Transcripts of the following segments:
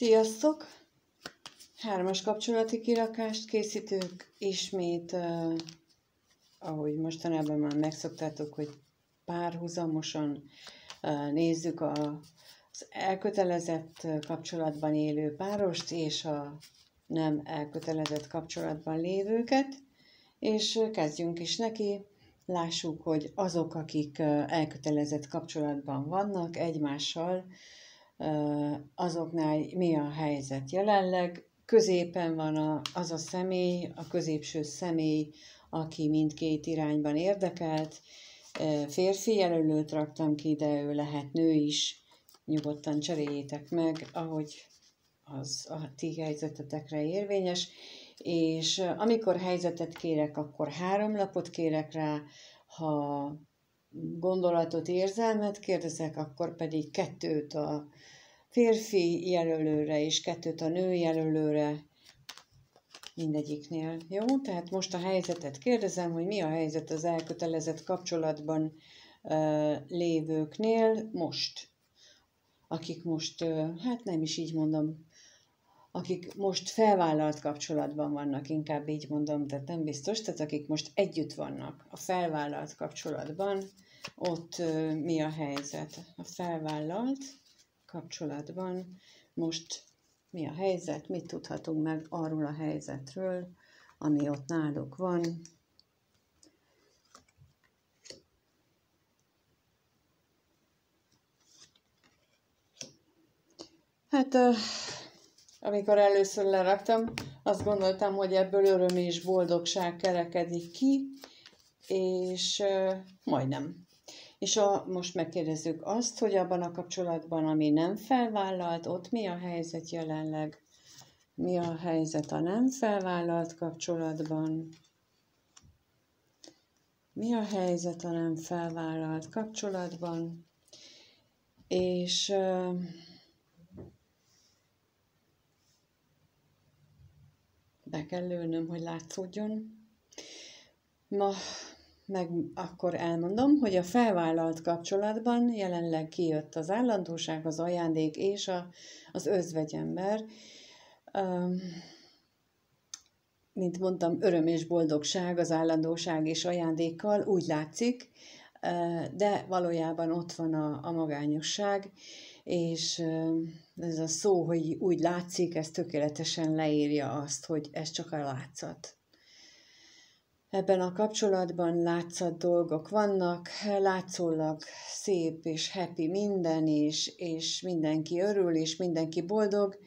Sziasztok! Hármas kapcsolati kirakást készítők. Ismét, ahogy mostanában már megszoktátok, hogy párhuzamosan nézzük az elkötelezett kapcsolatban élő párost és a nem elkötelezett kapcsolatban lévőket. És kezdjünk is neki. Lássuk, hogy azok, akik elkötelezett kapcsolatban vannak egymással, azoknál mi a helyzet jelenleg. Középen van az a személy, a középső személy, aki mindkét irányban érdekelt. Férfi jelölőt raktam ki, de ő lehet nő is. Nyugodtan cseréljétek meg, ahogy az a ti helyzetetekre érvényes. És amikor helyzetet kérek, akkor 3 lapot kérek rá, ha gondolatot, érzelmet kérdezek, akkor pedig 2 a férfi jelölőre és 2 a nő jelölőre, mindegyiknél. Jó? Tehát most a helyzetet kérdezem, hogy mi a helyzet az elkötelezett kapcsolatban lévőknél most. Akik most, hát nem is így mondom, akik most felvállalt kapcsolatban vannak, inkább így mondom, tehát nem biztos, tehát akik most együtt vannak a felvállalt kapcsolatban, ott mi a helyzet? A felvállalt kapcsolatban most mi a helyzet? Mit tudhatunk meg arról a helyzetről, ami ott náluk van? Hát, amikor először leraktam, azt gondoltam, hogy ebből öröm és boldogság kerekedik ki, és majdnem. És most megkérdezzük azt, hogy abban a kapcsolatban, ami nem felvállalt, ott mi a helyzet jelenleg? Mi a helyzet a nem felvállalt kapcsolatban? Mi a helyzet a nem felvállalt kapcsolatban? És be kell lőnöm, hogy látszódjon. Ma meg akkor elmondom, hogy a felvállalt kapcsolatban jelenleg kijött az állandóság, az ajándék és az özvegyember. Mint mondtam, öröm és boldogság az állandóság és ajándékkal, úgy látszik, de valójában ott van a magányosság, és ez a szó, hogy úgy látszik, ez tökéletesen leírja azt, hogy ez csak a látszat. Ebben a kapcsolatban látszat dolgok vannak, látszólag szép és happy minden, és mindenki örül, és mindenki boldog,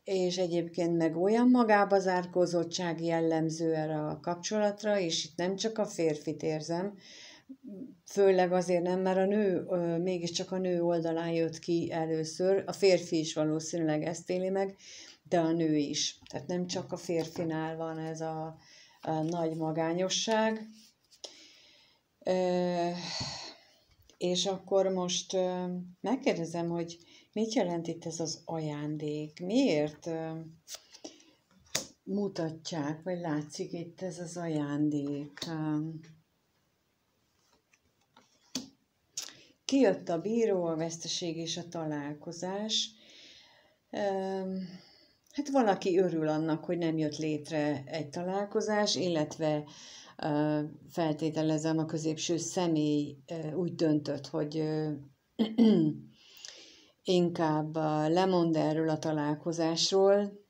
és egyébként meg olyan magába zárkózottság jellemző erre a kapcsolatra, és itt nem csak a férfit érzem, főleg azért nem, mert a nő, mégiscsak a nő oldalán jött ki először, a férfi is valószínűleg ezt éli meg, de a nő is. Tehát nem csak a férfinál van ez a nagy magányosság. És akkor most megkérdezem, hogy mit jelent itt ez az ajándék? Miért mutatják, vagy látszik itt ez az ajándék? Kijött a bíró, a veszteség és a találkozás. Hát valaki örül annak, hogy nem jött létre egy találkozás, illetve feltételezem a középső személy úgy döntött, hogy inkább lemond erről a találkozásról,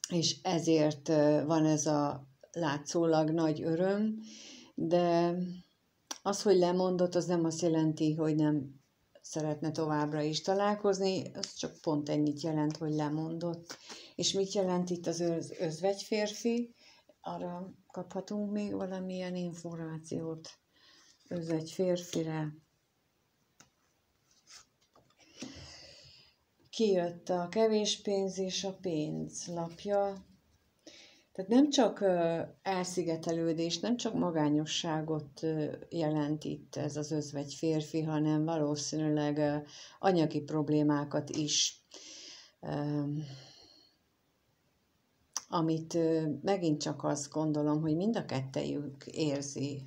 és ezért van ez a látszólag nagy öröm, de az, hogy lemondott, az nem azt jelenti, hogy nem szeretne továbbra is találkozni, az csak pont ennyit jelent, hogy lemondott. És mit jelent itt az özvegy férfi? Arra kaphatunk még valamilyen információt özvegy férfire. Kijött a kevés pénz és a pénz lapja. Tehát nem csak elszigetelődés, nem csak magányosságot jelent itt ez az özvegy férfi, hanem valószínűleg anyagi problémákat is, amit megint csak azt gondolom, hogy mind a kettejük érzi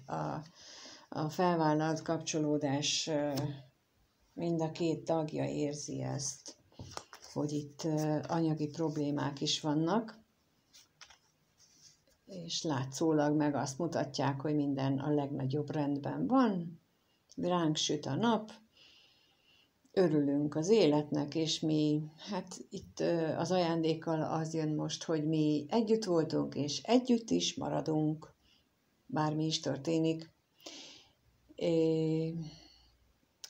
a felvállalt kapcsolódás, mind a 2 tagja érzi ezt. hogy itt anyagi problémák is vannak, és látszólag meg azt mutatják, hogy minden a legnagyobb rendben van, ránk süt a nap, örülünk az életnek, és mi, hát itt az ajándékkal az jön most, hogy mi együtt voltunk, és együtt is maradunk, bármi is történik.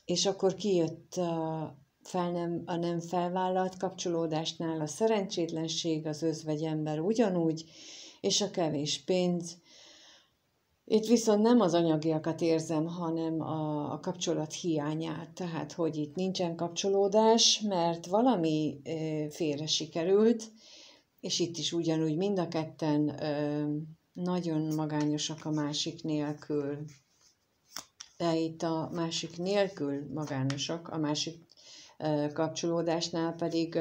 És akkor kijött a nem felvállalt kapcsolódásnál a szerencsétlenség, az özvegyember ugyanúgy, és a kevés pénz. Itt viszont nem az anyagiakat érzem, hanem a kapcsolat hiányát. Tehát, hogy itt nincsen kapcsolódás, mert valami félre sikerült, és itt is ugyanúgy mind a ketten nagyon magányosak a másik nélkül. De itt a másik nélkül magányosak, a másik kapcsolódásnál pedig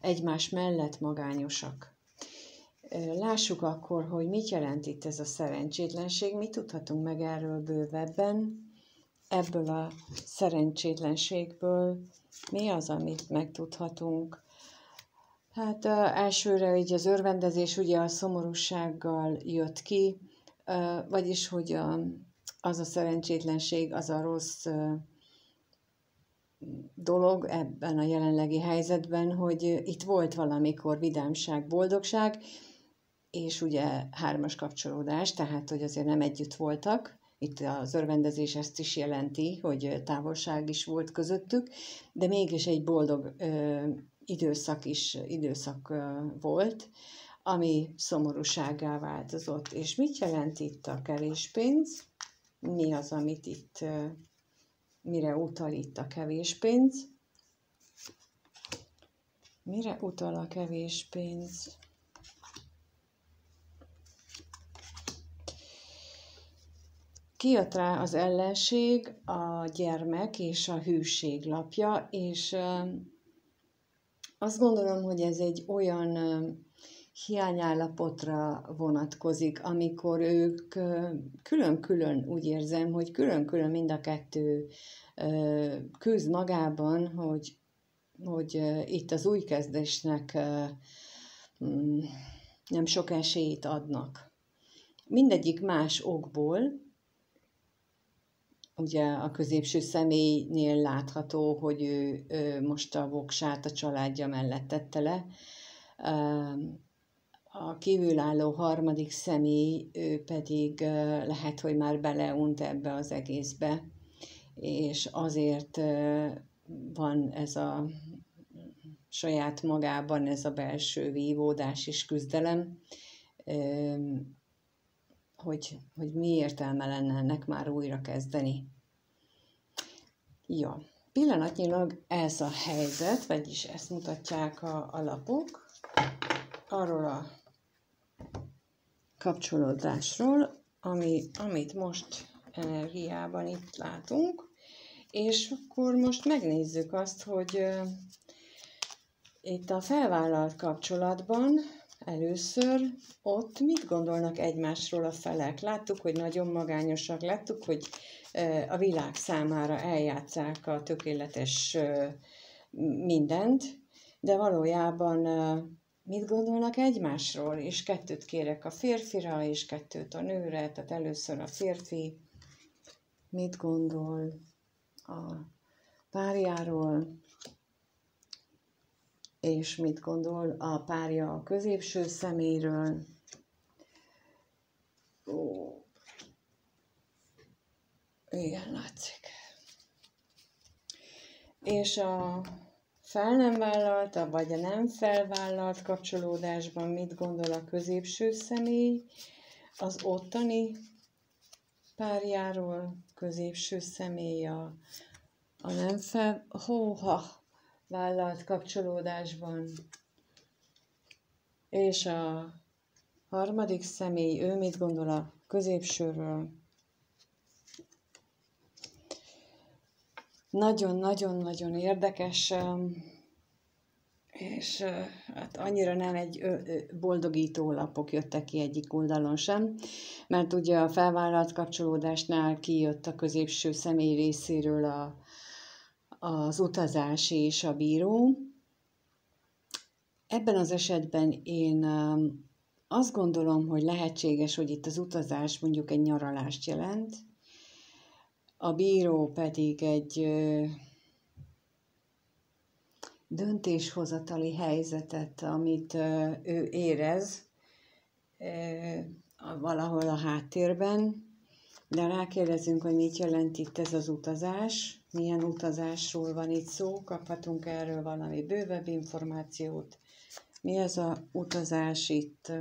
egymás mellett magányosak. Lássuk akkor, hogy mit jelent itt ez a szerencsétlenség, mit tudhatunk meg erről bővebben, ebből a szerencsétlenségből mi az, amit megtudhatunk. Hát elsőre így az örvendezés ugye a szomorúsággal jött ki, vagyis hogy az a szerencsétlenség, az a rossz dolog ebben a jelenlegi helyzetben, hogy itt volt valamikor vidámság, boldogság, és ugye hármas kapcsolódás, tehát hogy azért nem együtt voltak. Itt az örvendezés ezt is jelenti, hogy távolság is volt közöttük, de mégis egy boldog időszak volt, ami szomorúsággá változott. És mit jelent itt a kevés pénz? Mi az, amit itt, mire utal itt a kevés pénz? Mire utal a kevés pénz? Kijött rá az ellenség, a gyermek és a hűség lapja, és azt gondolom, hogy ez egy olyan hiányállapotra vonatkozik, amikor ők külön-külön, úgy érzem, hogy külön-külön mind a kettő küzd magában, hogy itt az új kezdésnek nem sok esélyt adnak. Mindegyik más okból, ugye a középső személynél látható, hogy ő most a voksát a családja mellett tette le. A kívülálló harmadik személy, ő pedig lehet, hogy már beleunt ebbe az egészbe, és azért van ez a saját magában ez a belső vívódás és küzdelem, hogy mi értelme lenne ennek már újra kezdeni. Ja, pillanatnyilag ez a helyzet, vagyis ezt mutatják a lapok, arról a kapcsolódásról, amit most energiában itt látunk, és akkor most megnézzük azt, hogy itt a felvállalt kapcsolatban először ott mit gondolnak egymásról a felek. Láttuk, hogy nagyon magányosak, láttuk, hogy a világ számára eljátsszák a tökéletes mindent, de valójában mit gondolnak egymásról, és 2 kérek a férfira, és 2 a nőre, tehát először a férfi mit gondol a párjáról, és mit gondol a párja a középső személyről. Ó, igen, látszik. És a fel nem vállalt, vagy a nem felvállalt kapcsolódásban mit gondol a középső személy az ottani párjáról, középső személy a nem vállalt kapcsolódásban, és a harmadik személy, ő mit gondol a középsőről. Nagyon-nagyon-nagyon érdekes, és hát annyira nem egy boldogító lapok jöttek ki egyik oldalon sem, mert ugye a felvállalt kapcsolódásnál kijött a középső személy részéről az utazás és a bíró, Ebben az esetben én azt gondolom, hogy lehetséges, hogy itt az utazás mondjuk egy nyaralást jelent, a bíró pedig egy döntéshozatali helyzetet, amit ő érez valahol a háttérben, de rákérdezünk, hogy mit jelent itt ez az utazás, milyen utazásról van itt szó, kaphatunk erről valami bővebb információt. Mi ez a utazás itt?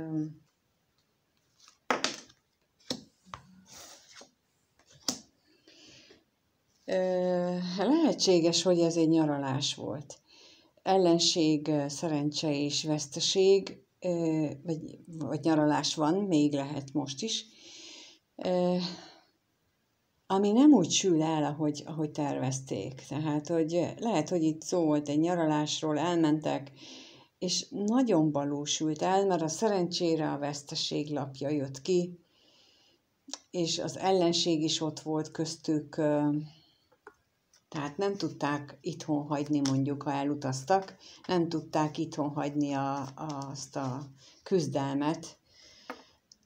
Lehetséges, hogy ez egy nyaralás volt. Ellenség, szerencse és veszteség, vagy nyaralás van, még lehet most is, ami nem úgy sül el, ahogy tervezték. Tehát, hogy lehet, hogy itt szó volt egy nyaralásról, elmentek, és nagyon balul sült el, mert a szerencsére a veszteség lapja jött ki, és az ellenség is ott volt köztük, tehát nem tudták itthon hagyni, mondjuk, ha elutaztak, nem tudták itthon hagyni azt a küzdelmet.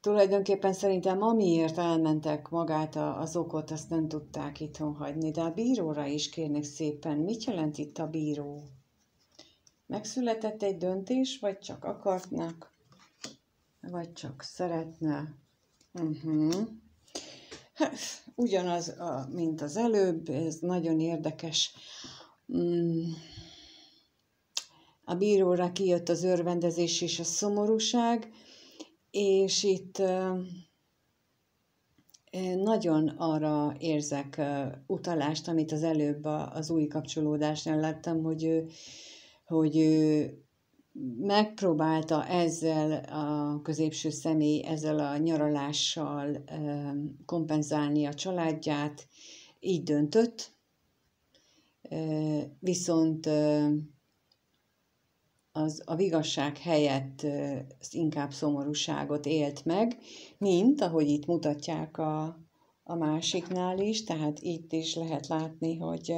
Tulajdonképpen szerintem amiért elmentek, magát az okot, azt nem tudták itthon hagyni. De a bíróra is kérnek szépen, mit jelent itt a bíró? Megszületett egy döntés, vagy csak akartnak, vagy csak szeretne? Ugyanaz, mint az előbb, ez nagyon érdekes. A bíróra kijött az örvendezés és a szomorúság, és itt nagyon arra érzek utalást, amit az előbb az új kapcsolódásnál láttam, hogy ő megpróbálta ezzel a középső személy, ezzel a nyaralással kompenzálni a családját, így döntött, viszont a vigasság helyett inkább szomorúságot élt meg, mint ahogy itt mutatják a másiknál is, tehát itt is lehet látni, hogy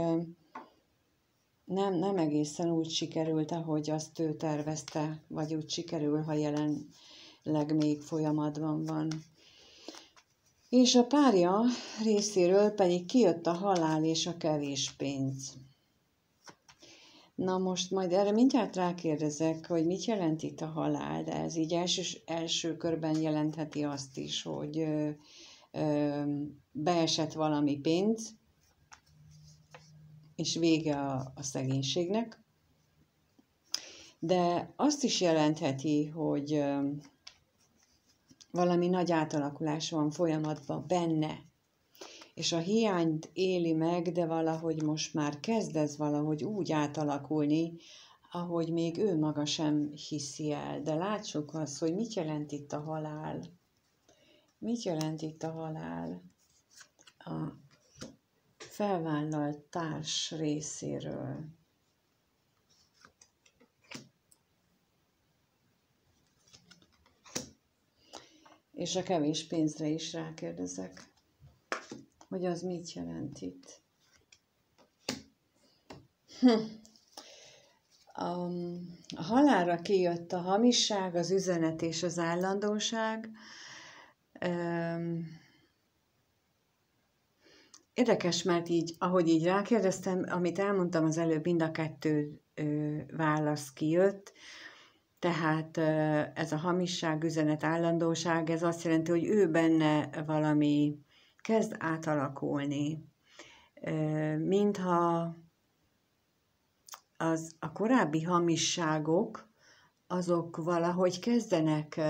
nem egészen úgy sikerült, ahogy azt ő tervezte, vagy úgy sikerül, ha jelenleg még folyamatban van. És a párja részéről pedig kijött a halál és a kevés pénz. Na most majd erre mindjárt rákérdezek, hogy mit jelent itt a halál, de ez így első körben jelentheti azt is, hogy beesett valami pénz, és vége a szegénységnek. De azt is jelentheti, hogy valami nagy átalakulás van folyamatban benne, és a hiányt éli meg, de valahogy most már kezd ez valahogy úgy átalakulni, ahogy még ő maga sem hiszi el. De látsuk azt, hogy mit jelent itt a halál. Mit jelent itt a halál a felvállalt társ részéről. És a kevés pénzre is rákérdezek, hogy az mit jelent itt. A halálra kijött a hamisság, az üzenet és az állandóság. Érdekes, mert így, ahogy így rákérdeztem, amit elmondtam az előbb, mind a kettő válasz kijött. Tehát ez a hamisság, üzenet, állandóság, ez azt jelenti, hogy ő benne valami kezd átalakulni. Mintha a korábbi hamisságok, azok valahogy kezdenek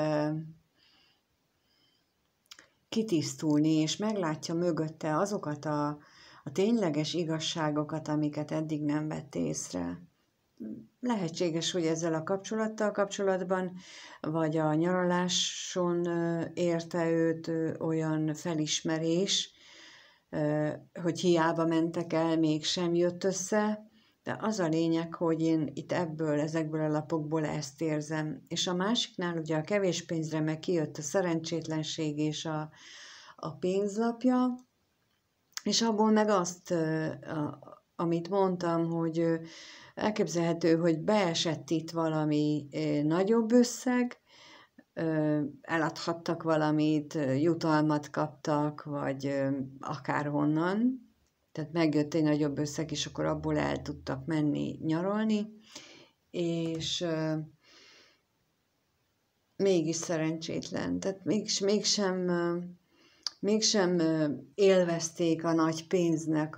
kitisztulni, és meglátja mögötte azokat a tényleges igazságokat, amiket eddig nem vett észre. Lehetséges, hogy ezzel a kapcsolattal kapcsolatban, vagy a nyaraláson érte őt olyan felismerés, hogy hiába mentek el, mégsem jött össze, de az a lényeg, hogy én itt ezekből a lapokból ezt érzem. És a másiknál ugye a kevés pénzre meg kijött a szerencsétlenség és a pénzlapja, és abból meg amit mondtam, hogy elképzelhető, hogy beesett itt valami nagyobb összeg, eladhattak valamit, jutalmat kaptak, vagy akárhonnan, tehát megjött egy nagyobb összeg, és akkor abból el tudtak menni nyaralni, és mégis szerencsétlen, tehát mégsem élvezték a nagy pénznek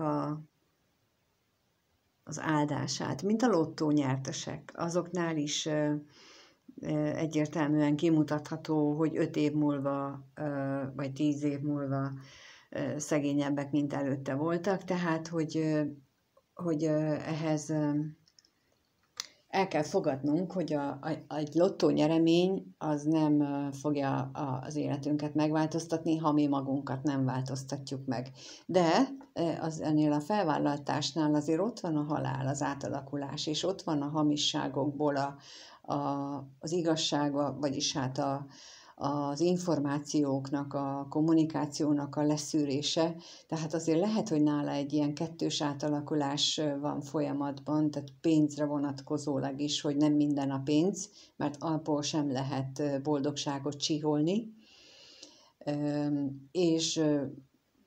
az áldását, mint a lottó nyertesek. Azoknál is egyértelműen kimutatható, hogy 5 év múlva, vagy 10 év múlva szegényebbek, mint előtte voltak, tehát, hogy ehhez el kell fogadnunk, hogy egy lottó nyeremény az nem fogja az életünket megváltoztatni, ha mi magunkat nem változtatjuk meg. De ennél a felvállaltásnál azért ott van a halál, az átalakulás, és ott van a hamisságokból az igazság, vagyis hát az információknak, a kommunikációnak a leszűrése, tehát azért lehet, hogy nála egy ilyen kettős átalakulás van folyamatban, tehát pénzre vonatkozólag is, hogy nem minden a pénz, mert abból sem lehet boldogságot csiholni, és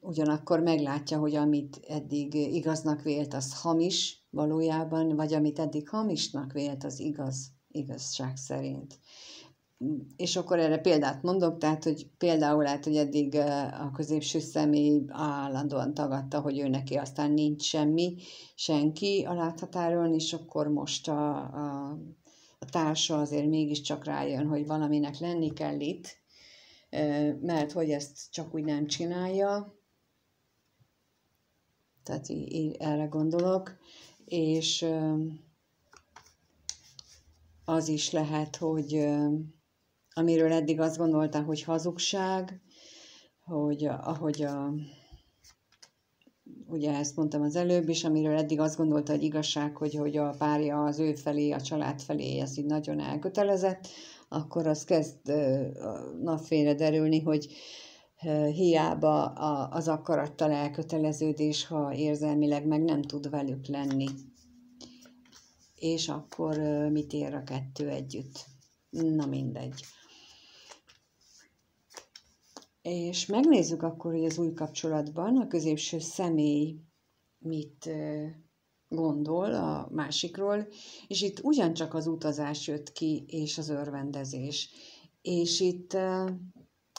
ugyanakkor meglátja, hogy amit eddig igaznak vélt, az hamis valójában, vagy amit eddig hamisnak vélt, az igazság szerint. És akkor erre példát mondok, tehát, hogy például lehet, hogy eddig a középső személy állandóan tagadta, hogy ő neki aztán nincs senki a láthatáron, és akkor most a társa azért mégiscsak rájön, hogy valaminek lenni kell itt, mert hogy ezt csak úgy nem csinálja, tehát így erre gondolok, és az is lehet, hogy amiről eddig azt gondolta, hogy hazugság, hogy ugye ezt mondtam az előbb is, amiről eddig azt gondolta, hogy igazság, hogy a párja az ő felé, a család felé ez így nagyon elkötelezett, akkor az kezd napfényre derülni, hogy hiába az akarattal elköteleződés, ha érzelmileg meg nem tud velük lenni. És akkor mit ér a kettő együtt? Na mindegy. És megnézzük akkor, hogy az új kapcsolatban a középső személy mit gondol a másikról, és itt ugyancsak az utazás jött ki, és az örvendezés. És itt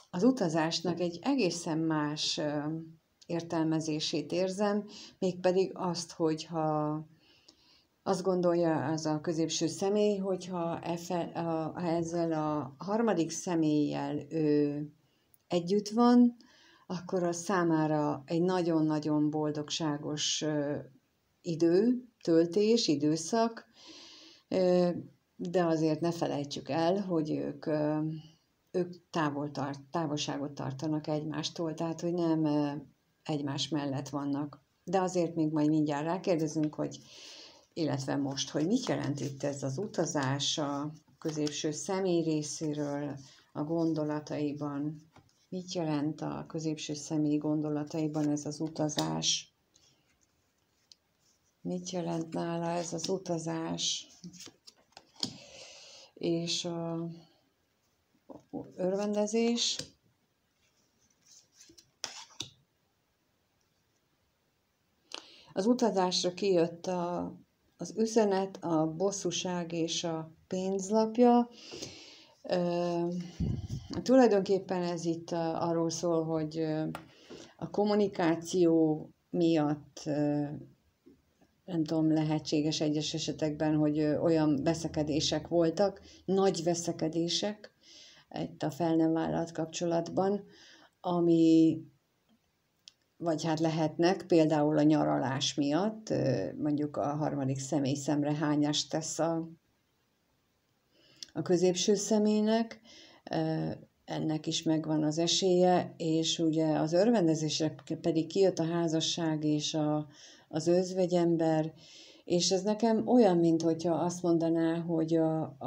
az utazásnak egy egészen más értelmezését érzem, mégpedig azt, hogyha azt gondolja az a középső személy, hogyha ezzel a harmadik személlyel ő együtt van, akkor az számára egy nagyon-nagyon boldogságos időszak, de azért ne felejtsük el, hogy ők távolságot tartanak egymástól, tehát hogy nem egymás mellett vannak. De azért még majd mindjárt rákérdezünk, illetve most, hogy mit jelent itt ez az utazás a középső személy részéről a gondolataiban. Mit jelent a középső személy gondolataiban ez az utazás? Mit jelent nála ez az utazás? És a örvendezés. Az utazásra kijött az üzenet, a bosszúság és a pénzlapja. Tulajdonképpen ez itt arról szól, hogy a kommunikáció miatt, nem tudom, lehetséges egyes esetekben, hogy olyan veszekedések voltak, nagy veszekedések itt a fel nem vállalt kapcsolatban, vagy hát lehetnek, például a nyaralás miatt, mondjuk a harmadik személy szemre hányást tesz a középső személynek, ennek is megvan az esélye, és ugye az örvendezésre pedig kijött a házasság és az özvegyember, és ez nekem olyan, mint hogyha azt mondaná, hogy a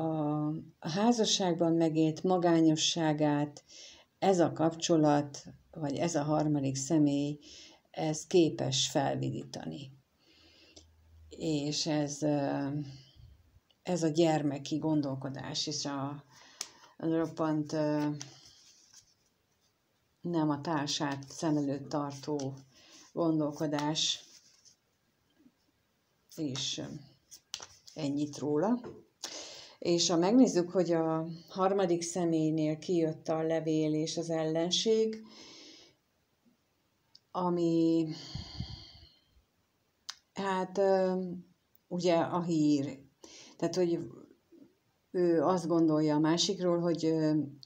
házasságban megélt magányosságát ez a kapcsolat, vagy ez a harmadik személy, ez képes felvidítani. és ez a gyermeki gondolkodás, és a roppant nem a társát szem előtt tartó gondolkodás, és ennyit róla. És ha megnézzük, hogy a harmadik személynél kijött a levél és az ellenség, ami hát ugye a hír. Tehát, hogy ő azt gondolja a másikról,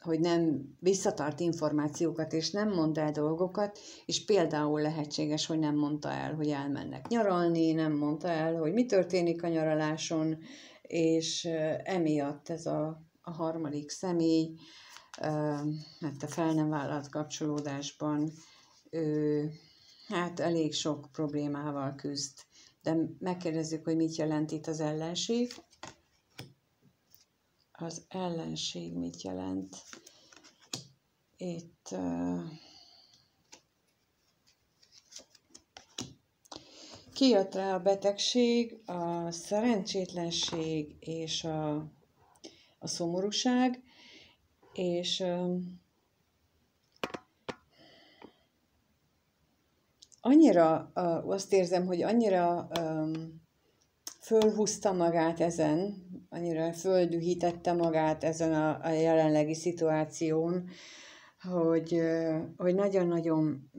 hogy nem visszatart információkat, és nem mond el dolgokat, és például lehetséges, hogy nem mondta el, hogy elmennek nyaralni, nem mondta el, hogy mi történik a nyaraláson, és emiatt ez a harmadik személy, hát a fel nem vállalt kapcsolódásban hát elég sok problémával küzd. De megkérdezzük, hogy mit jelent itt az ellenség. Az ellenség mit jelent? Itt kijött rá a betegség, a szerencsétlenség és a szomorúság, és annyira azt érzem, hogy annyira fölhúzta magát ezen, annyira földühítette magát ezen a jelenlegi szituáción, hogy nagyon-nagyon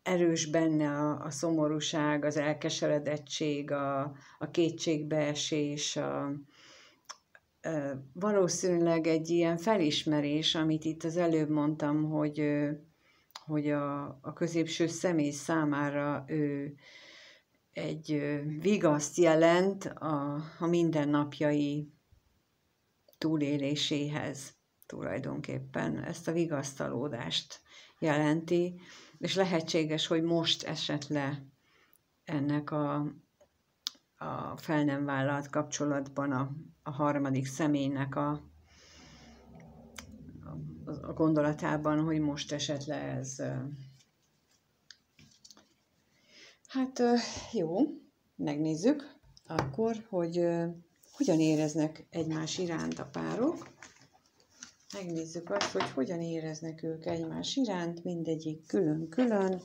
erős benne a szomorúság, az elkeseredettség, a kétségbeesés, valószínűleg egy ilyen felismerés, amit itt az előbb mondtam, hogy a középső személy számára ő egy vigaszt jelent a mindennapjai túléléséhez tulajdonképpen. Ezt a vigasztalódást jelenti, és lehetséges, hogy most esett le ennek a fel nem vállalt kapcsolatban a harmadik személynek a gondolatában, hogy most esett le ez. Hát jó, megnézzük akkor, hogy hogyan éreznek egymás iránt a párok. Megnézzük azt, hogy hogyan éreznek ők egymás iránt, mindegyik külön-külön.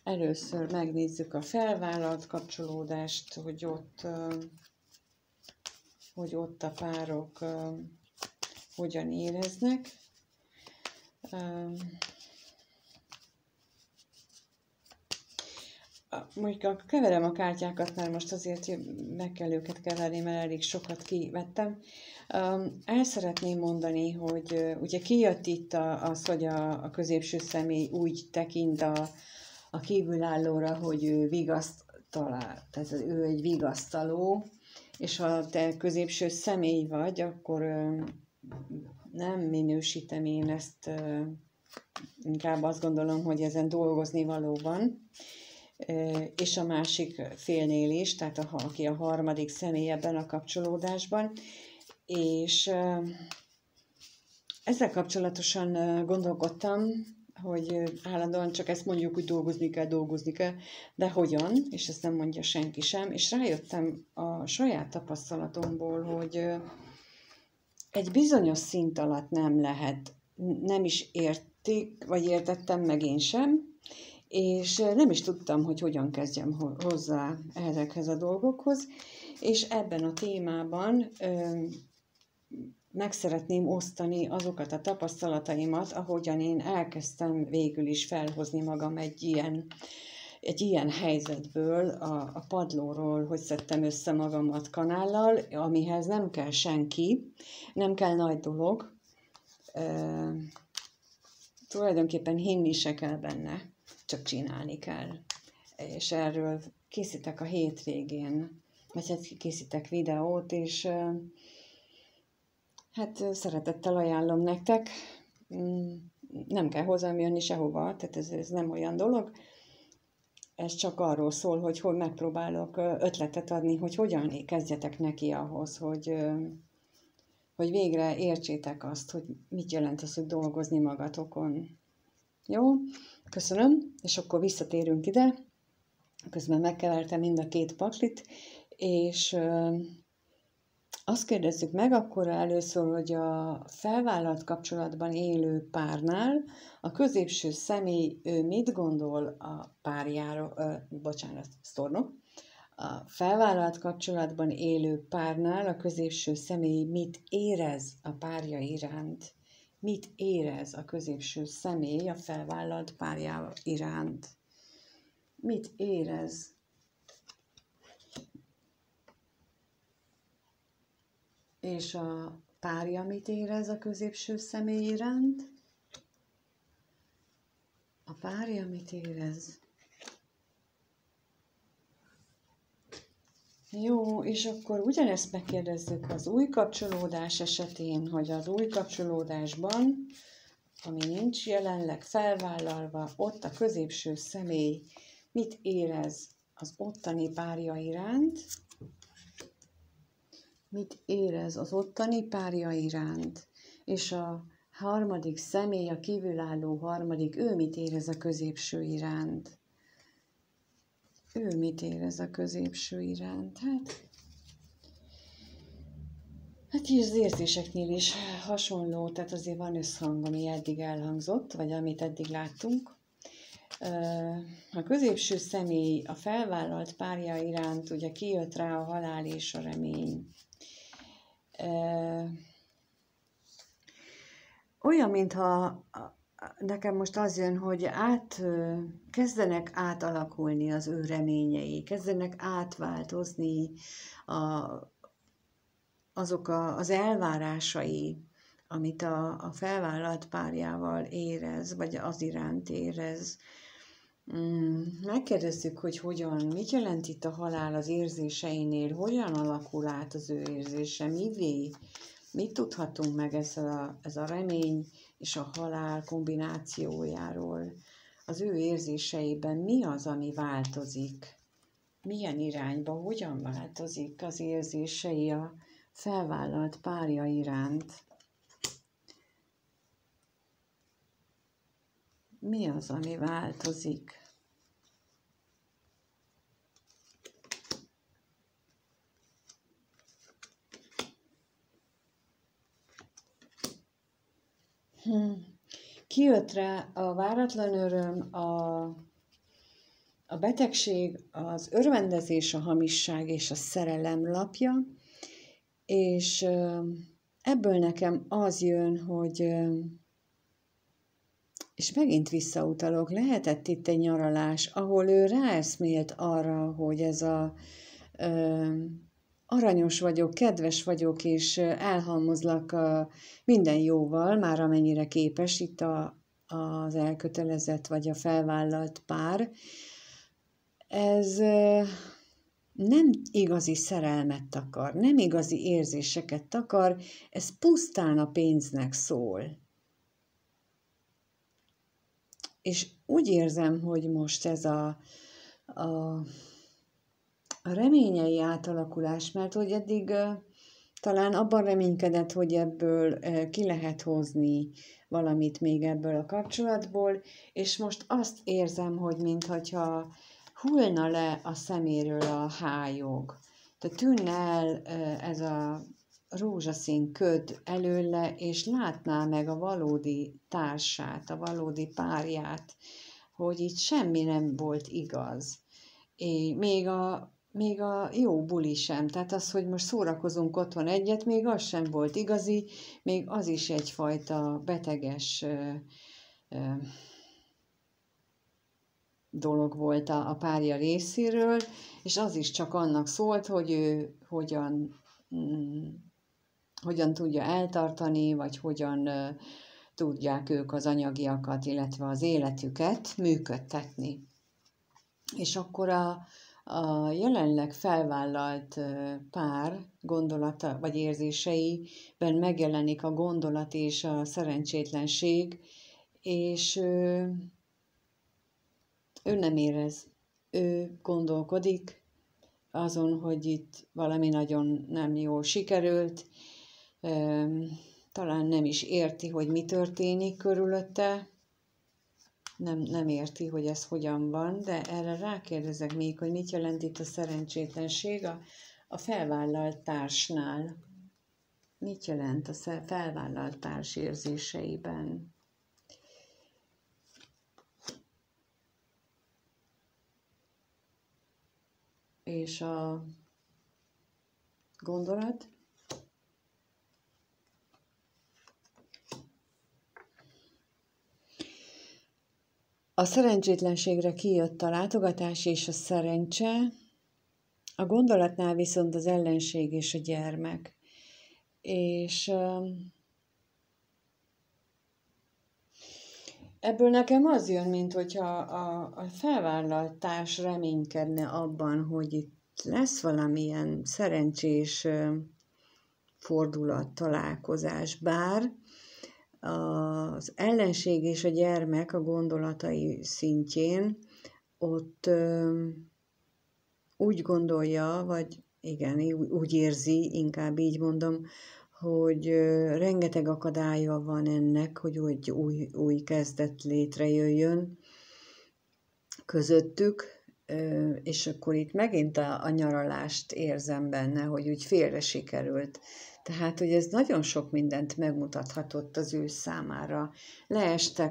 Először megnézzük a felvállalt kapcsolódást, hogy ott a párok hogyan éreznek. Mondjuk keverem a kártyákat, mert most azért meg kell őket keverni, mert elég sokat kivettem. El szeretném mondani, hogy ugye kijött itt az, hogy a középső személy úgy tekint a kívülállóra, hogy ő vigasztalál, tehát ő egy vigasztaló, és ha te középső személy vagy, akkor nem minősítem én ezt, inkább azt gondolom, hogy ezen dolgozni való van, és a másik félnél is, tehát aki a harmadik személy ebben a kapcsolódásban, és ezzel kapcsolatosan gondolkodtam, hogy állandóan csak ezt mondjuk, hogy dolgozni kell, de hogyan, és ezt nem mondja senki sem, és rájöttem a saját tapasztalatomból, hogy egy bizonyos szint alatt nem lehet, nem is értik, vagy értettem meg én sem, és nem is tudtam, hogy hogyan kezdjem hozzá ezekhez a dolgokhoz, és ebben a témában meg szeretném osztani azokat a tapasztalataimat, ahogyan én elkezdtem végül is felhozni magam egy ilyen helyzetből, a padlóról, hogy szedtem össze magamat kanállal, amihez nem kell senki, nem kell nagy dolog, tulajdonképpen hinni se kell benne, csak csinálni kell. És erről készítek a hétvégén, vagy hát készítek videót, és hát szeretettel ajánlom nektek. Nem kell hozzám jönni sehova, tehát ez nem olyan dolog. Ez csak arról szól, hogy megpróbálok ötletet adni, hogy hogyan kezdjetek neki ahhoz, hogy végre értsétek azt, hogy mit jelent az, hogy dolgozni magatokon. Jó? Köszönöm, és akkor visszatérünk ide. közben megkevertem mind a két paklit, és azt kérdezzük meg akkor először, hogy a felvállalt kapcsolatban élő párnál a középső személy ő mit gondol a párjáról, a felvállalt kapcsolatban élő párnál a középső személy mit érez a párja iránt? Mit érez a középső személy a felvállalt párja iránt? Mit érez? És a párja mit érez a középső személy iránt? A párja mit érez? Jó, és akkor ugyanezt megkérdezzük az új kapcsolódás esetén, hogy az új kapcsolódásban, ami nincs jelenleg felvállalva, ott a középső személy mit érez az ottani párja iránt? Mit érez az ottani párja iránt? És a harmadik személy, a kívülálló harmadik, ő mit érez a középső iránt? Ő mit érez a középső iránt? Hát így az érzéseknél is hasonló, tehát azért van összhang, ami eddig elhangzott, vagy amit eddig láttunk. A középső személy a felvállalt párja iránt ugye kijött rá a halál és a remény. Olyan, mintha nekem most az jön, hogy kezdenek átalakulni az ő reményei, kezdenek átváltozni azok az elvárásai, amit a felvállalt párjával érez, vagy az iránt érez. Megkérdezzük, hogy mit jelent itt a halál az érzéseinél, hogyan alakul át az ő érzése, mit tudhatunk meg ez a remény és a halál kombinációjáról. Az ő érzéseiben mi az, ami változik? Milyen irányba, hogyan változik az érzései a felvállalt párja iránt? Mi az, ami változik? Kijött rá a váratlan öröm, a betegség, az örvendezés, a hamisság és a szerelem lapja, és ebből nekem az jön, hogy, és megint visszautalok, lehetett itt egy nyaralás, ahol ő ráeszmélt arra, hogy ez aranyos vagyok, kedves vagyok, és elhalmozlak minden jóval, már amennyire képes itt az elkötelezett vagy a felvállalt pár. Ez nem igazi szerelmet takar, nem igazi érzéseket takar, ez pusztán a pénznek szól. És úgy érzem, hogy most ez a reményei átalakulás, mert hogy eddig talán abban reménykedett, hogy ebből ki lehet hozni valamit még ebből a kapcsolatból, és most azt érzem, hogy mintha hullna le a szeméről a hályog. Tehát tűnne el ez a rózsaszín köd előle, és látná meg a valódi társát, a valódi párját, hogy itt semmi nem volt igaz. Még a jó buli sem, tehát az, hogy most szórakozunk otthon egyet, még az sem volt igazi, még az is egyfajta beteges dolog volt a párja részéről, és az is csak annak szólt, hogy ő hogyan tudja eltartani, vagy hogyan tudják ők az anyagiakat, illetve az életüket működtetni. És akkor a jelenleg felvállalt pár gondolata vagy érzéseiben megjelenik a gondolat és a szerencsétlenség, és ő nem érez, ő gondolkodik azon, hogy itt valami nagyon nem jól sikerült, talán nem is érti, hogy mi történik körülötte, nem érti, hogy ez hogyan van, de erre rákérdezek még, hogy mit jelent itt a szerencsétlenség a felvállalt társnál. Mit jelent a felvállalt társ érzéseiben? És a gondolat? A szerencsétlenségre kijött a látogatás és a szerencse, a gondolatnál viszont az ellenség és a gyermek. És ebből nekem az jön, mint hogyha a felvállalt társ reménykedne abban, hogy itt lesz valamilyen szerencsés fordulat, találkozás, bár az ellenség és a gyermek a gondolatai szintjén ott úgy gondolja, vagy igen, úgy érzi, inkább így mondom, hogy rengeteg akadálya van ennek, hogy új kezdet létrejöjjön közöttük, és akkor itt megint a nyaralást érzem benne, hogy úgy félre sikerült. Tehát, hogy ez nagyon sok mindent megmutathatott az ő számára. Leesett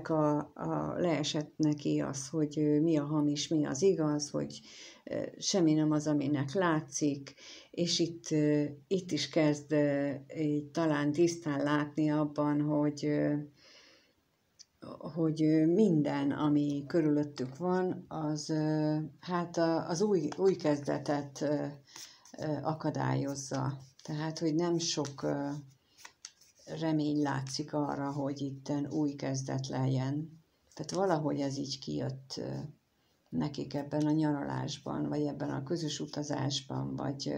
neki az, hogy mi a hamis, mi az igaz, hogy semmi nem az, aminek látszik, és itt is kezd talán tisztán látni abban, hogy minden, ami körülöttük van, az hát az új kezdetet akadályozza. Tehát, hogy nem sok remény látszik arra, hogy itten új kezdet legyen. Tehát valahogy ez így kijött nekik ebben a nyaralásban, vagy ebben a közös utazásban, vagy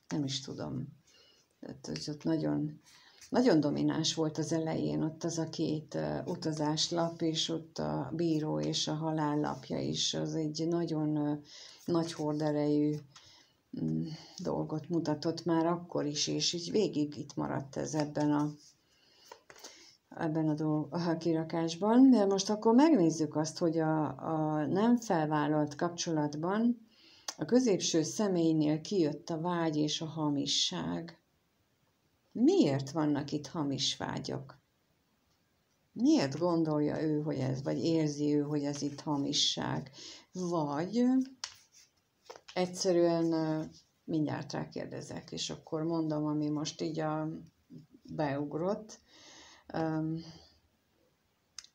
nem is tudom. Tehát, hogy ott nagyon domináns volt az elején, ott az a két utazáslap, és ott a bíró és a halállapja is, az egy nagyon nagy horderejű dolgot mutatott már akkor is, és így végig itt maradt ez ebben a kirakásban. De most akkor megnézzük azt, hogy a nem felvállalt kapcsolatban a középső személynél kijött a vágy és a hamisság. Miért vannak itt hamis vágyak? Miért gondolja ő, hogy ez, vagy érzi ő, hogy ez itt hamisság? Vagy egyszerűen mindjárt rákérdezek, és akkor mondom, ami most így beugrott.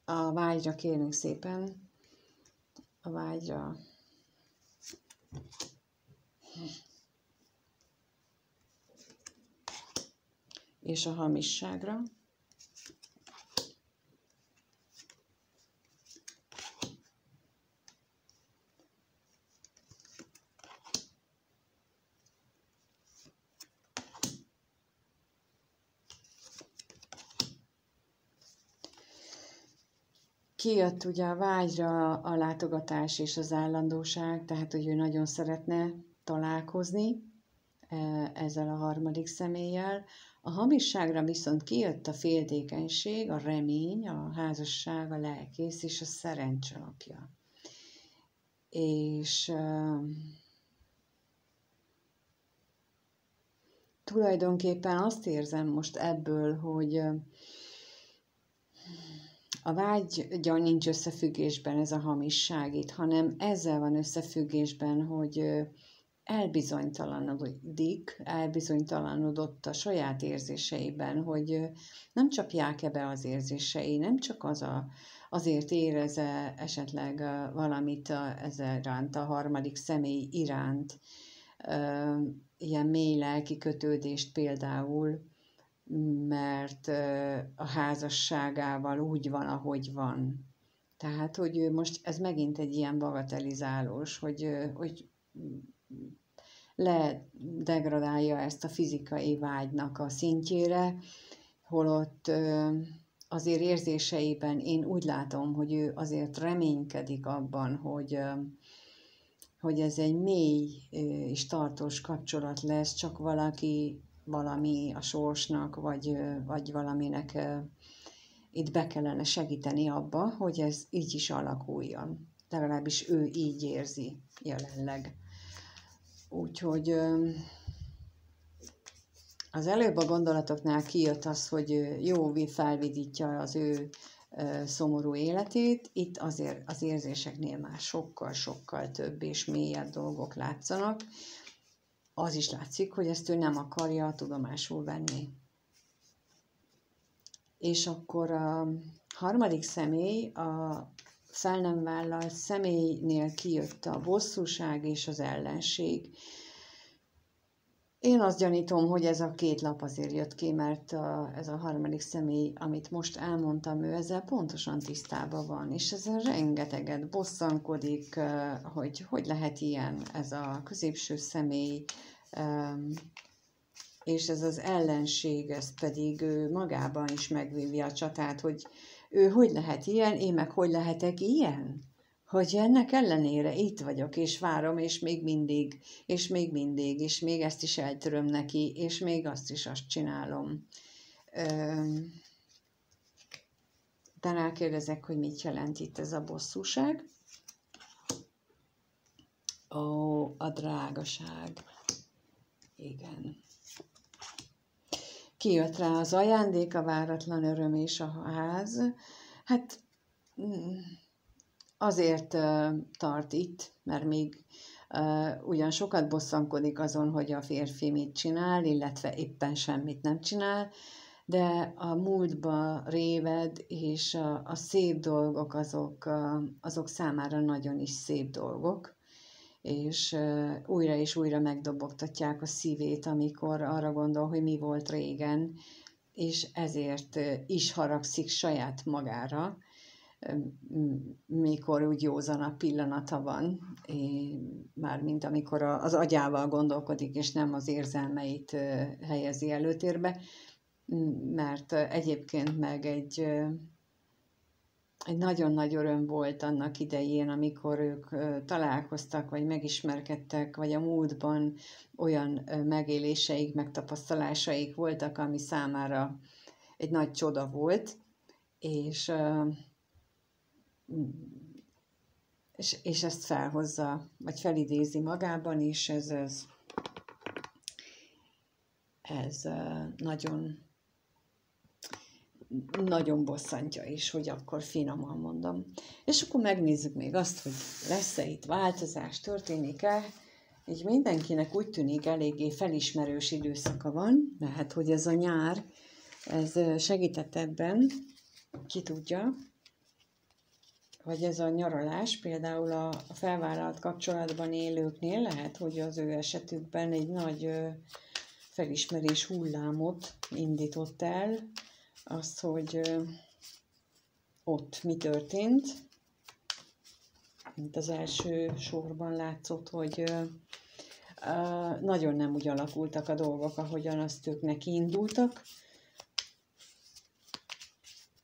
A vágyra kérünk szépen, a vágyra. És a hamisságra. Kijött ugye a vágyra a látogatás és az állandóság, tehát hogy ő nagyon szeretne találkozni ezzel a harmadik személlyel. A hamisságra viszont kijött a féltékenység, a remény, a házasság, a lelkész és a szerencselapja. És tulajdonképpen azt érzem most ebből, hogy a vággyal nincs összefüggésben ez a hamisság itt, hanem ezzel van összefüggésben, hogy elbizonytalanodott a saját érzéseiben, hogy nem csapják-e be az érzései, nem csak azért érez-e esetleg valamit ezzel iránt, a harmadik személy iránt, ilyen mély lelki kötődést például, mert a házasságával úgy van, ahogy van. Tehát, hogy ő most, ez megint egy ilyen bagatelizálós, hogy ledegradálja ezt a fizikai vágynak a szintjére, holott azért érzéseiben én úgy látom, hogy ő azért reménykedik abban, hogy ez egy mély és tartós kapcsolat lesz, csak valami a sorsnak, vagy valaminek itt be kellene segíteni abba, hogy ez így is alakuljon. Legalábbis ő így érzi jelenleg. Úgyhogy az előbb a gondolatoknál kijött az, hogy jó felvidítja az ő szomorú életét, itt azért az érzéseknél már sokkal-sokkal több és mélyebb dolgok látszanak. Az is látszik, hogy ezt ő nem akarja tudomásul venni. És akkor a harmadik személy, a fel nem vállalt személynél kijött a bosszúság és az ellenség. Én azt gyanítom, hogy ez a két lap azért jött ki, mert ez a harmadik személy, amit most elmondtam, ő ezzel pontosan tisztában van, és ezzel rengeteget bosszankodik, hogy lehet ilyen ez a középső személy, és ez az ellenség, ez pedig ő magában is megvívja a csatát, hogy ő hogy lehet ilyen, én meg hogy lehetek ilyen? Hogy ennek ellenére itt vagyok, és várom, és még mindig, és még mindig, és még ezt is eltöröm neki, és még azt csinálom. De rákérdezek, hogy mit jelent itt ez a bosszúság. Ó, a drágaság. Igen. Kijött rá az ajándék, a váratlan öröm és a ház. Hát azért tart itt, mert még ugyan sokat bosszankodik azon, hogy a férfi mit csinál, illetve éppen semmit nem csinál, de a múltba réved, és a szép dolgok azok számára nagyon is szép dolgok, és újra megdobogtatják a szívét, amikor arra gondol, hogy mi volt régen, és ezért is haragszik saját magára, mikor úgy józanabb pillanata van, mármint amikor az agyával gondolkodik, és nem az érzelmeit helyezi előtérbe, mert egyébként meg egy nagyon nagy öröm volt annak idején, amikor ők találkoztak, vagy megismerkedtek, vagy a múltban olyan megéléseik, megtapasztalásaik voltak, ami számára egy nagy csoda volt, és ezt felhozza, vagy felidézi magában is, ez nagyon, nagyon bosszantja is, hogy akkor finoman mondom. És akkor megnézzük még azt, hogy lesz-e itt változás, történik-e. Így mindenkinek úgy tűnik eléggé felismerős időszaka van, lehet, hogy ez a nyár, ez segített ebben, ki tudja, vagy ez a nyaralás, például a felvállalt kapcsolatban élőknél lehet, hogy az ő esetükben egy nagy felismerés hullámot indított el, azt, hogy ott mi történt, mint az első sorban látszott, hogy nagyon nem úgy alakultak a dolgok, ahogyan azt ők neki indultak.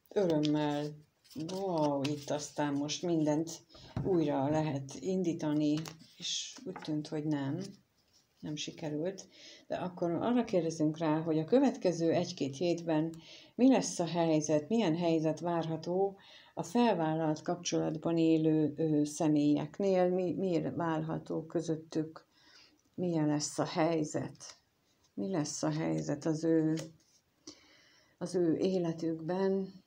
Örömmel, wow, itt aztán most mindent újra lehet indítani, és úgy tűnt, hogy nem sikerült. De akkor arra kérdezünk rá, hogy a következő 1-2 hétben mi lesz a helyzet, milyen helyzet várható a felvállalt kapcsolatban élő személyeknél, mi válható közöttük, milyen lesz a helyzet, mi lesz a helyzet az ő életükben,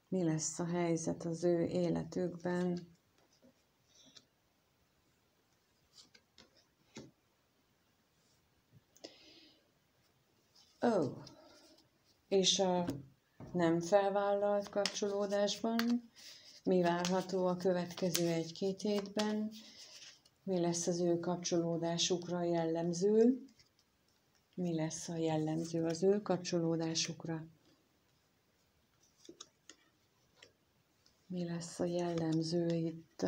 mi lesz a helyzet az ő életükben. És a nem felvállalt kapcsolódásban mi várható a következő 1-2 hétben, mi lesz az ő kapcsolódásukra jellemző, mi lesz a jellemző az ő kapcsolódásukra. Mi lesz a jellemző itt?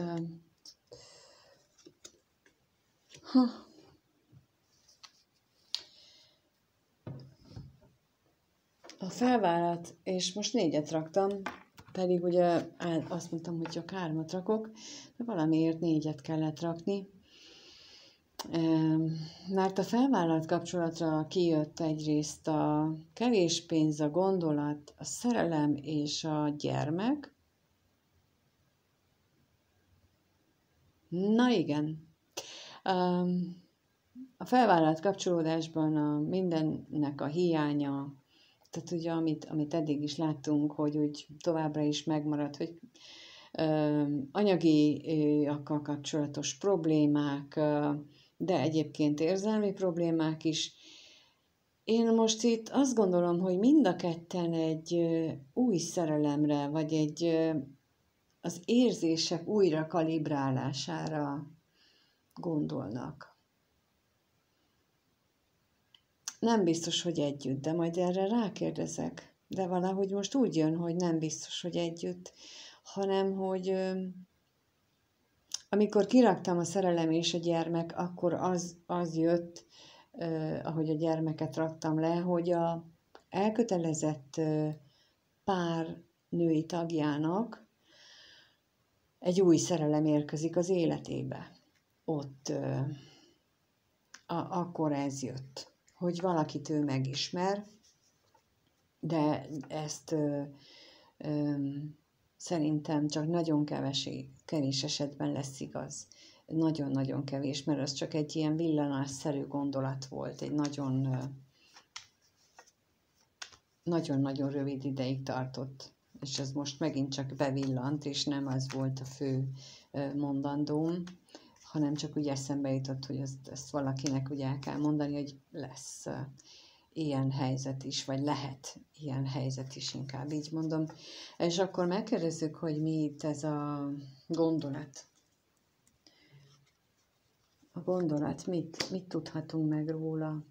A felvállalt, és most 4-et raktam, pedig ugye azt mondtam, hogy csak 3-at rakok, de valamiért 4-et kellett rakni. Mert a felvállalt kapcsolatra kijött egyrészt a kevés pénz, a gondolat, a szerelem és a gyermek. Na igen. A felvállalt kapcsolódásban a mindennek a hiánya, tehát ugye, amit eddig is láttunk, hogy úgy továbbra is megmarad, hogy anyagiakkal kapcsolatos problémák, de egyébként érzelmi problémák is. Én most itt azt gondolom, hogy mind a ketten egy új szerelemre, vagy az érzések újra kalibrálására gondolnak. Nem biztos, hogy együtt, de majd erre rákérdezek. De valahogy most úgy jön, hogy nem biztos, hogy együtt, hanem hogy amikor kiraktam a szerelem és a gyermek, akkor az jött, ahogy a gyermeket raktam le, hogy a elkötelezett pár női tagjának egy új szerelem érkezik az életébe. Ott akkor ez jött, hogy valakit ő megismer, de ezt szerintem csak nagyon kevés esetben lesz igaz. Nagyon-nagyon kevés, mert az csak egy ilyen villanásszerű gondolat volt, egy nagyon-nagyon rövid ideig tartott, és ez most megint csak bevillant, és nem az volt a fő mondandóm, hanem csak úgy eszembe jutott, hogy ezt valakinek ugye el kell mondani, hogy lesz ilyen helyzet is, vagy lehet ilyen helyzet is, inkább így mondom. És akkor megkérdezzük, hogy mi itt ez a gondolat. A gondolat, mit tudhatunk meg róla?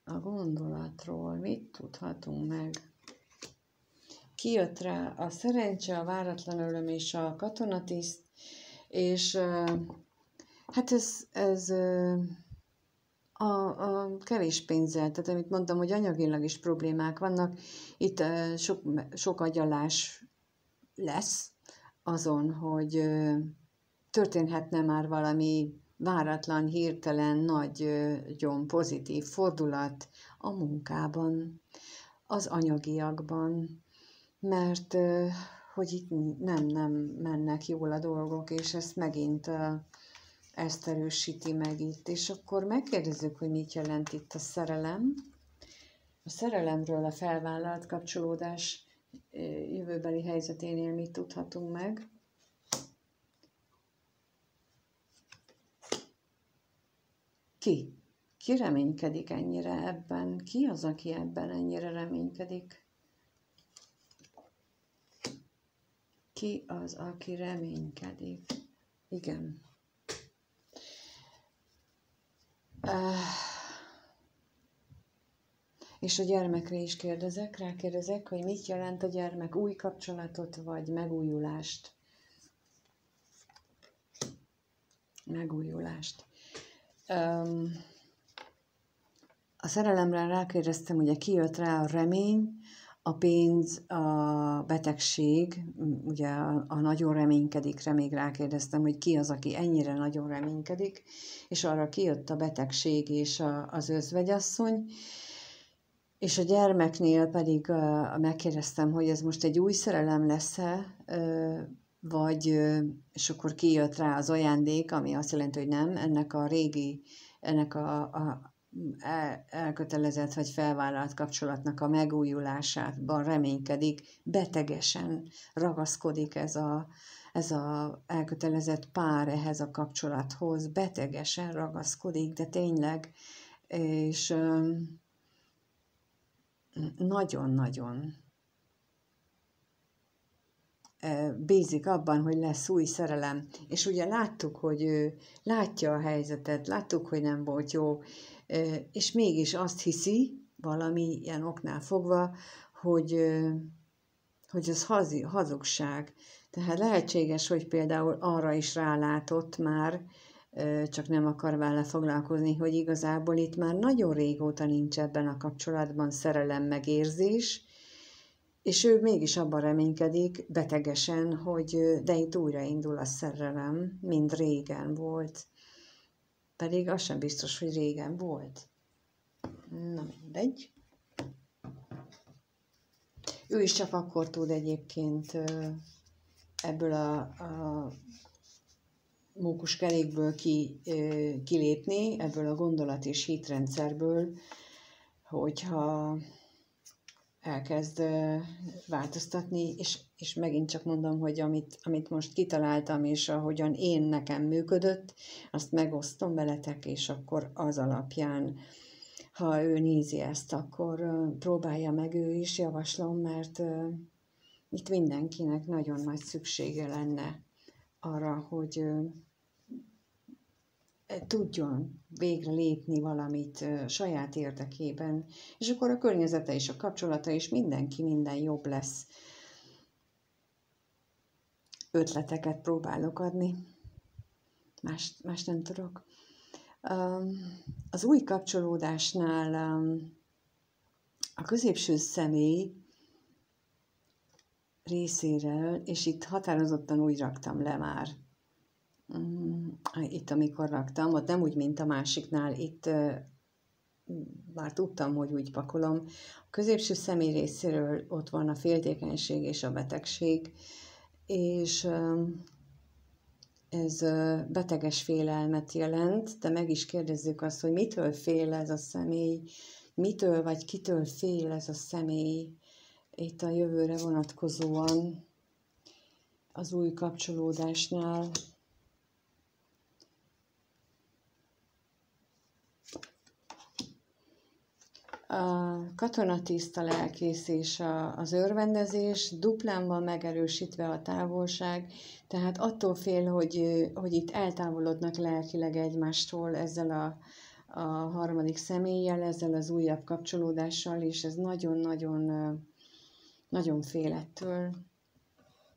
A gondolatról mit tudhatunk meg? Kijött rá a szerencse, a váratlan öröm és a katonatiszt, és hát ez a kevés pénzzel, tehát amit mondtam, hogy anyagilag is problémák vannak, itt sok agyalás lesz azon, hogy történhetne már valami váratlan, hirtelen, nagyon pozitív fordulat a munkában, az anyagiakban, mert hogy itt nem mennek jól a dolgok, és ezt megint ezt erősíti meg itt. És akkor megkérdezzük, hogy mit jelent itt a szerelem. A szerelemről a felvállalt kapcsolódás jövőbeli helyzeténél mit tudhatunk meg. Ki reménykedik ennyire ebben? Ki az, aki ebben ennyire reménykedik? Ki az, aki reménykedik? Igen. És a gyermekre is rákérdezek, hogy mit jelent a gyermek, új kapcsolatot vagy megújulást? Megújulást. A szerelemre rákérdeztem, ugye kijött rá a remény, a pénz, a betegség, ugye a nagyon reménykedikre még rákérdeztem, hogy ki az, aki ennyire nagyon reménykedik, és arra kijött a betegség és az özvegyasszony, és a gyermeknél pedig megkérdeztem, hogy ez most egy új szerelem lesz-e, vagy, és akkor kijött rá az ajándék, ami azt jelenti, hogy nem, ennek a elkötelezett vagy felvállalt kapcsolatnak a megújulásában reménykedik, betegesen ragaszkodik ez a elkötelezett pár ehhez a kapcsolathoz, betegesen ragaszkodik, de tényleg, és nagyon-nagyon bízik abban, hogy lesz új szerelem. És ugye láttuk, hogy ő látja a helyzetet, láttuk, hogy nem volt jó, és mégis azt hiszi, valami ilyen oknál fogva, hogy az hazugság. Tehát lehetséges, hogy például arra is rálátott már, csak nem akar vele foglalkozni, hogy igazából itt már nagyon régóta nincs ebben a kapcsolatban szerelem megérzés, és ő mégis abban reménykedik betegesen, hogy de itt újraindul a szerelem, mint régen volt. Pedig az sem biztos, hogy régen volt. Na mindegy. Ő is csak akkor tud egyébként ebből a mókuskerékből kilépni, ebből a gondolat és hitrendszerből, hogyha elkezd változtatni, és megint csak mondom, hogy amit most kitaláltam, és ahogyan nekem működött, azt megosztom veletek, és akkor az alapján, ha ő nézi ezt, akkor próbálja meg ő is, javaslom, mert itt mindenkinek nagyon nagy szüksége lenne arra, hogy tudjon végre lépni valamit saját érdekében, és akkor a környezete és a kapcsolata is minden jobb lesz. Ötleteket próbálok adni, más nem tudok. Az új kapcsolódásnál a középső személy részéről, és itt határozottan úgy raktam le már, itt amikor raktam, ott nem úgy, mint a másiknál, itt már tudtam, hogy úgy pakolom. A középső személy részéről ott van a féltékenység és a betegség, és ez beteges félelmet jelent, de meg is kérdezzük azt, hogy mitől fél ez a személy, mitől vagy kitől fél ez a személy itt a jövőre vonatkozóan az új kapcsolódásnál. A katonatiszta lelkész és az örvendezés duplán van megerősítve a távolság, tehát attól fél, hogy itt eltávolodnak lelkileg egymástól ezzel a harmadik személlyel, ezzel az újabb kapcsolódással, és ez nagyon fél ettől,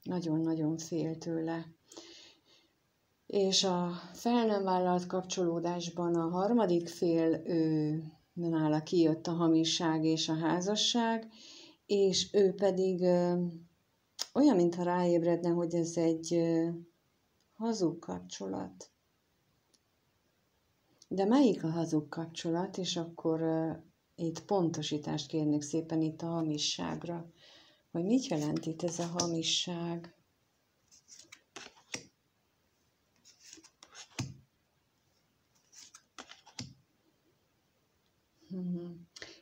nagyon-nagyon fél tőle. És a fel nem vállalt kapcsolódásban a harmadik fél, nála kijött a hamisság és a házasság, és ő pedig olyan, mintha ráébredne, hogy ez egy hazug kapcsolat. De melyik a hazug kapcsolat? És akkor itt pontosítást kérnék szépen itt a hamisságra. Hogy mit jelent itt ez a hamisság?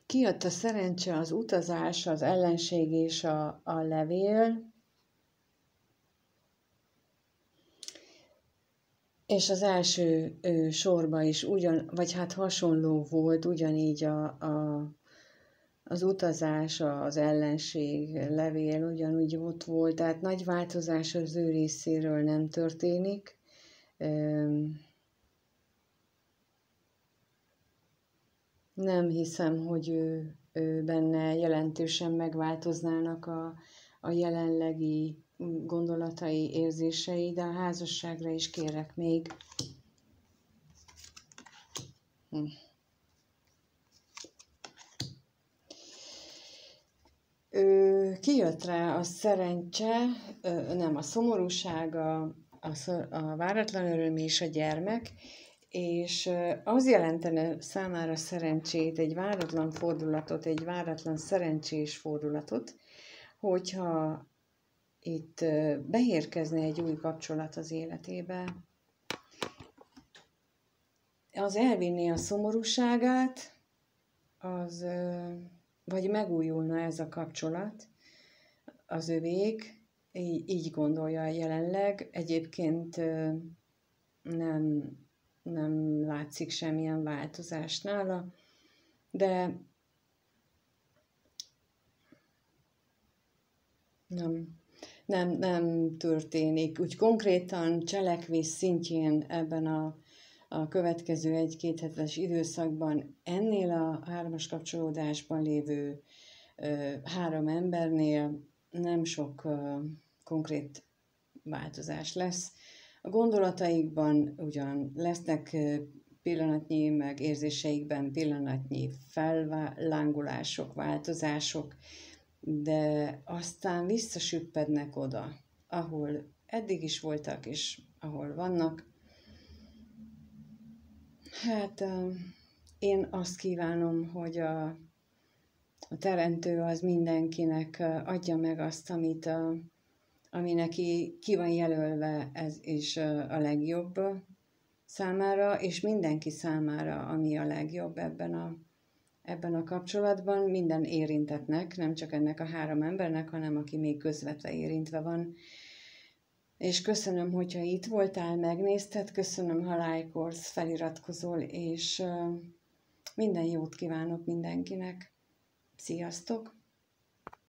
Kijött a szerencse, az utazás, az ellenség és a levél. És az első sorban is hasonló volt, ugyanígy az utazás, az ellenség, levél ugyanúgy ott volt, tehát nagy változás az ő részéről nem történik. Nem hiszem, hogy ő benne jelentősen megváltoznának a jelenlegi gondolatai, érzései, de a házasságra is kérek még. Kijött rá a szerencse, nem a szomorúság, a váratlan öröm és a gyermek, és az jelentene számára szerencsét, egy váratlan fordulatot, egy váratlan szerencsés fordulatot, hogyha itt beérkezne egy új kapcsolat az életébe, az elvinné a szomorúságát, vagy megújulna ez a kapcsolat, az övék, így gondolja jelenleg. Egyébként nem látszik semmilyen változás nála, de nem történik. Úgy konkrétan cselekvés szintjén ebben a következő 1-2 hetes időszakban ennél a 3-as kapcsolódásban lévő 3 embernél nem sok konkrét változás lesz. A gondolataikban ugyan lesznek pillanatnyi, meg érzéseikben pillanatnyi fellángolások, változások, de aztán visszasüppednek oda, ahol eddig is voltak, és ahol vannak. Hát én azt kívánom, hogy a Teremtő az mindenkinek adja meg azt, ami neki ki van jelölve, ez is a legjobb számára, és mindenki számára, ami a legjobb ebben a kapcsolatban, minden érintetnek, nem csak ennek a 3 embernek, hanem aki még közvetve érintve van. És köszönöm, hogyha itt voltál, megnézted, köszönöm, ha lájkolsz, feliratkozol, és minden jót kívánok mindenkinek. Sziasztok!